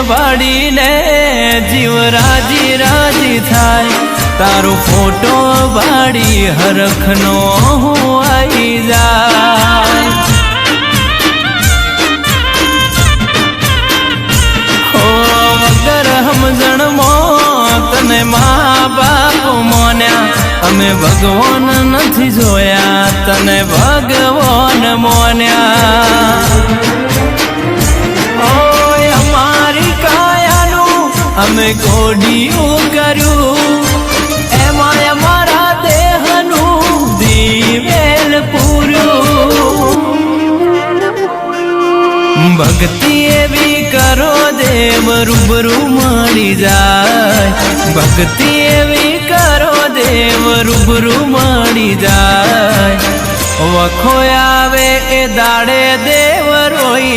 વાડીને જીવ રાજી રાજી થાય તારો ફોટો વાડી હરખનો હું આવી જાય વગર સમજણમાં તને મા બાપ મોન્યા અમે ભગવાન નથી જોયા તને ભગવાન મોન્યા ઓય અમારી કાયાનું અમે કોડિયું કર્યું એમાં અમારા દેહનું દિવેલ પૂર્યું ભક્તિ એવી કરો દેવ રૂબરૂ મળી જાય ભક્તિ એવી કરો દેવ રૂબરૂ મળી જાય વખો આવે એ દાડે દેવ રોઈ